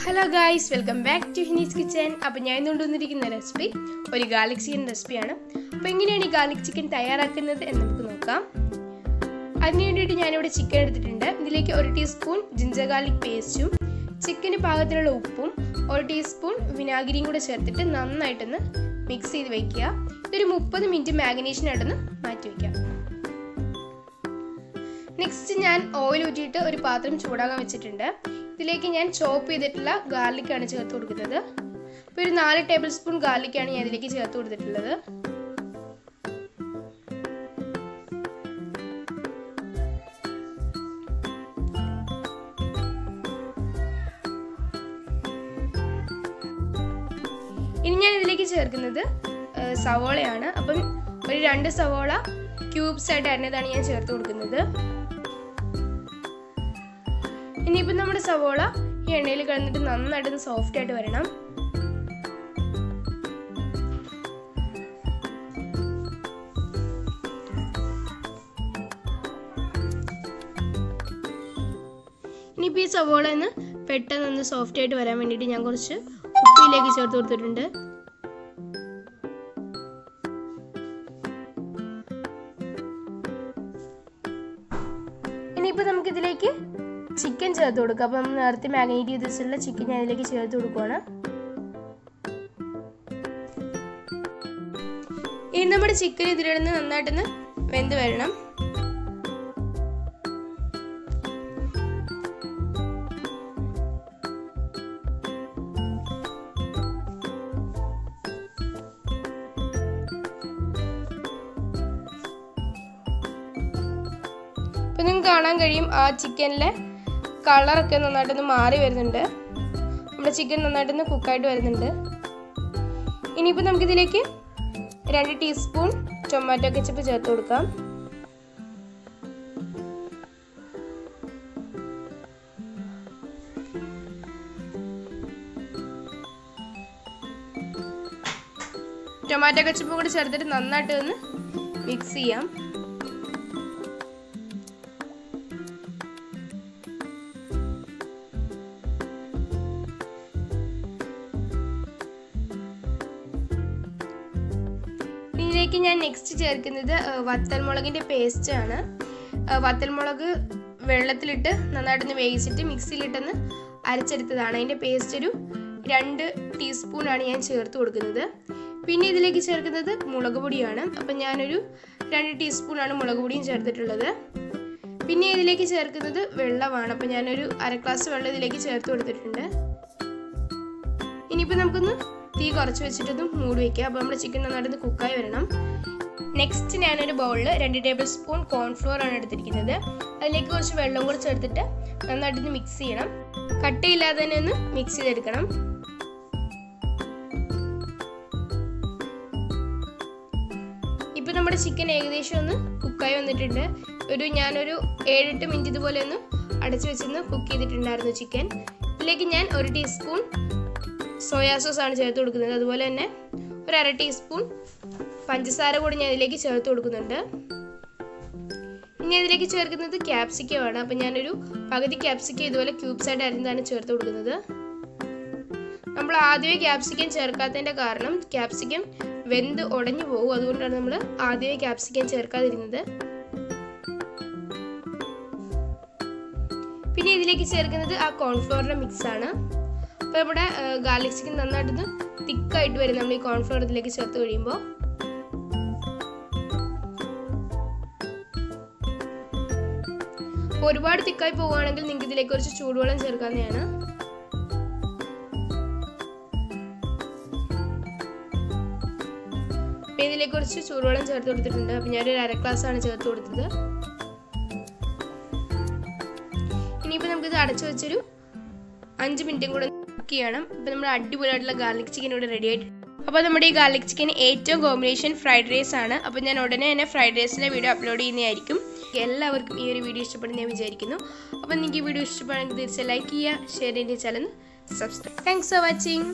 Hello guys, welcome back to shini'skitchen. അപ്പോൾ ഞാൻ ഇന്ന് കൊണ്ടുവന്നിരിക്കുന്ന റെസിപ്പി ഒരു ഗാർലിക് ചിക്കൻ റെസിപ്പിയാണ്. അപ്പോൾ എങ്ങനെയാണ് ഈ ഗാർലിക് ചിക്കൻ തയ്യാറാക്കുന്നത് എന്ന് നമുക്ക് നോക്കാം. അതിനു വേണ്ടിയിട്ട് ഞാനിവിടെ ചിക്കൻ എടുത്തിട്ടുണ്ട്. ഇതിലേക്ക് 1 ടീസ്പൂൺ ജിഞ്ചർ ഗാർലിക് പേസ്റ്റും ചിക്കന് പാകത്തിനുള്ള ഉപ്പും 1 ടീസ്പൂൺ വിനാഗിരിയും കൂടെ ചേർത്തിട്ട് നന്നായിട്ടൊന്ന് മിക്സ് ചെയ്ത് വെക്കുക. ഇതൊരു 30 മിനിറ്റ് മാഗ്നേഷനായിട്ടൊന്ന് മാറ്റി വയ്ക്കാം. നെക്സ്റ്റ് ഞാൻ ഓയിൽ ഊറ്റിയിട്ട് ഒരു പാത്രം ചൂടാകാൻ വെച്ചിട്ടുണ്ട്. ഇതിലേക്ക് ഞാൻ ചോപ്പ് ചെയ്തിട്ടുള്ള ഗാർലിക്കാണ് ചേർത്ത് കൊടുക്കുന്നത്. അപ്പോൾ ഒരു 4 ടേബിൾ സ്പൂൺ ഗാർലിക്കാണ് ഞാൻ ഇതിലേക്ക് ചേർത്ത് കൊടുത്തിട്ടുള്ളത്. ഇനി ഞാൻ ഇതിലേക്ക് ചേർക്കുന്നത് സവോളയാണ്. അപ്പം ഒരു 2 സവോള ക്യൂബ്സ് ആയിട്ട് അരിഞ്ഞതാണ് ഞാൻ ചേർത്ത് കൊടുക്കുന്നത്. ഇനിയിപ്പോൾ നമ്മുടെ സവോള ഈ എണ്ണയിൽ കിടന്നിട്ട് നന്നായിട്ടൊന്ന് സോഫ്റ്റ് ആയിട്ട് വരണം. ഇനിയിപ്പോൾ ഈ സവോള ഒന്ന് പെട്ടെന്ന് സോഫ്റ്റ് ആയിട്ട് വരാൻ വേണ്ടിയിട്ട് ഞാൻ കുറച്ച് ഉപ്പിലേക്ക് ചേർത്ത് കൊടുത്തിട്ടുണ്ട്. ഇനിയിപ്പോൾ നമുക്കിതിലേക്ക് ചിക്കൻ ചേർത്ത് കൊടുക്കുക. അപ്പം നമ്മൾ നേരത്തെ മാഗ്നേറ്റ് ചെയ്ത് വെച്ചിട്ടുള്ള ചിക്കൻ ഞാൻ ഇതിലേക്ക് ചേർത്ത് കൊടുക്കുകയാണ്. ഇനി നമ്മുടെ ചിക്കൻ ഇതിലിടുന്ന് നന്നായിട്ടൊന്ന് വെന്ത് വരണം. ഇപ്പം നിങ്ങൾക്ക് കാണാൻ കഴിയും ആ ചിക്കനിലെ കളറൊക്കെ നന്നായിട്ടൊന്ന് മാറി വരുന്നുണ്ട്. നമ്മുടെ ചിക്കൻ നന്നായിട്ടൊന്ന് കുക്കായിട്ട് വരുന്നുണ്ട്. ഇനിയിപ്പോൾ നമുക്കിതിലേക്ക് 2 ടീസ്പൂൺ ടൊമാറ്റോ കെച്ചപ്പ് ചേർത്ത് കൊടുക്കാം. ടൊമാറ്റോ കെച്ചപ്പും കൂടി ചേർത്തിട്ട് നന്നായിട്ട് ഒന്ന് മിക്സ് ചെയ്യാം. ഇതിലേക്ക് ഞാൻ നെക്സ്റ്റ് ചേർക്കുന്നത് വത്തൽമുളകിൻ്റെ പേസ്റ്റ് ആണ്. വത്തൽമുളക് വെള്ളത്തിലിട്ട് നന്നായിട്ടൊന്ന് വേവിച്ചിട്ട് മിക്സിയിലിട്ടൊന്ന് അരച്ചെടുത്തതാണ്. അതിൻ്റെ പേസ്റ്റ് ഒരു 2 ടീസ്പൂണാണ് ഞാൻ ചേർത്ത് കൊടുക്കുന്നത്. പിന്നെ ഇതിലേക്ക് ചേർക്കുന്നത് മുളക് പൊടിയാണ്. അപ്പം ഞാനൊരു 2 ടീസ്പൂണാണ് മുളക് പൊടിയും ചേർത്തിട്ടുള്ളത്. പിന്നെ ഇതിലേക്ക് ചേർക്കുന്നത് വെള്ളമാണ്. അപ്പം ഞാനൊരു 1/2 ഗ്ലാസ് വെള്ളം ഇതിലേക്ക് ചേർത്ത് കൊടുത്തിട്ടുണ്ട്. ഇനിയിപ്പോൾ നമുക്കൊന്ന് തീ കുറച്ച് വെച്ചിട്ടൊന്ന് മൂടി വയ്ക്കുക. അപ്പോൾ നമ്മുടെ ചിക്കൻ നന്നായിട്ടൊന്ന് കുക്കായി വരണം. നെക്സ്റ്റ് ഞാനൊരു ബൗളിൽ 2 ടേബിൾ സ്പൂൺ കോൺഫ്ലോർ ആണ് എടുത്തിരിക്കുന്നത്. അതിലേക്ക് കുറച്ച് വെള്ളം കൂടെ ചേർത്തിട്ട് നന്നായിട്ടൊന്ന് മിക്സ് ചെയ്യണം. കട്ടയില്ലാതെ തന്നെ ഒന്ന് മിക്സ് ചെയ്തെടുക്കണം. ഇപ്പോൾ നമ്മുടെ ചിക്കൻ ഏകദേശം ഒന്ന് കുക്കായി വന്നിട്ടുണ്ട്. ഞാനൊരു 7-8 മിനിറ്റ് ഇതുപോലെ ഒന്ന് അടച്ചു വെച്ചൊന്ന് കുക്ക് ചെയ്തിട്ടുണ്ടായിരുന്നു ചിക്കൻ. ഇതിലേക്ക് ഞാൻ 1 ടീസ്പൂൺ സോയാ സോസ് ആണ് ചേർത്ത് കൊടുക്കുന്നത്. അതുപോലെ തന്നെ ഒരു 1/2 ടീസ്പൂൺ പഞ്ചസാര കൂടി ഞാൻ ഇതിലേക്ക് ചേർത്ത് കൊടുക്കുന്നുണ്ട്. ഇനി ഇതിലേക്ക് ചേർക്കുന്നത് ക്യാപ്സിക്കം ആണ്. അപ്പം ഞാനൊരു പകുതി ക്യാപ്സിക്കം ഇതുപോലെ ക്യൂബ്സ് ആയിട്ട് അരിഞ്ഞതാണ് ചേർത്ത് കൊടുക്കുന്നത്. നമ്മൾ ആദ്യമേ ക്യാപ്സിക്കം ചേർക്കാത്തതിൻ്റെ കാരണം ക്യാപ്സിക്കം വെന്ത് ഉടഞ്ഞു പോകും. അതുകൊണ്ടാണ് നമ്മൾ ആദ്യമേ ക്യാപ്സിക്കം ചേർക്കാതിരുന്നത്. പിന്നെ ഇതിലേക്ക് ചേർക്കുന്നത് ആ കോൺഫ്ലോറിൻ്റെ മിക്സ് ആണ്. അപ്പോൾ നമ്മുടെ ഗാർലിക് ചിക്കൻ നന്നായിട്ടൊന്ന് തിക്കായിട്ട് വരും നമ്മൾ ഈ കോൺഫ്ലോർ ഇതിലേക്ക് ചേർത്ത് കഴിയുമ്പോൾ. ഒരുപാട് തിക്കായി പോവുകയാണെങ്കിൽ നിങ്ങൾക്ക് ഇതിലേക്ക് കുറച്ച് ചൂടുവെള്ളം ചേർക്കാവുന്നതാണ്. അപ്പോൾ ഇതിലേക്ക് കുറച്ച് ചൂടുവെള്ളം ചേർത്ത് കൊടുത്തിട്ടുണ്ട്. അപ്പോൾ ഞാനൊരു 1/2 ഗ്ലാസ് ആണ് ചേർത്ത് കൊടുത്തത്. ഇനിയിപ്പോൾ നമുക്കിത് അടച്ചു വെച്ചൊരു 5 മിനിറ്റും കൂടെ കുക്ക് ചെയ്യണം. അപ്പോൾ നമ്മുടെ അടിപൊളിയായിട്ടുള്ള ഗാർലിക് ചിക്കൻ ഇവിടെ റെഡി ആയിട്ട്. അപ്പോൾ നമ്മുടെ ഈ ഗാർലിക് ചിക്കൻ ഏറ്റവും കോമ്പിനേഷൻ ഫ്രൈഡ് റൈസ് ആണ്. അപ്പോൾ ഞാൻ ഉടനെ തന്നെ ഫ്രൈഡ് റൈസിൻ്റെ വീഡിയോ അപ്ലോഡ് ചെയ്യുന്നതായിരിക്കും. എല്ലാവർക്കും ഈ ഒരു വീഡിയോ ഇഷ്ടപ്പെടുന്ന ഞാൻ വിചാരിക്കുന്നു. അപ്പോൾ നിങ്ങൾക്ക് ഈ വീഡിയോ ഇഷ്ടപ്പെടുമെങ്കിൽ തീർച്ചയായും ലൈക്ക് ചെയ്യുക, ഷെയർ ചെയ്യുക, channel subscribe. Thanks for watching.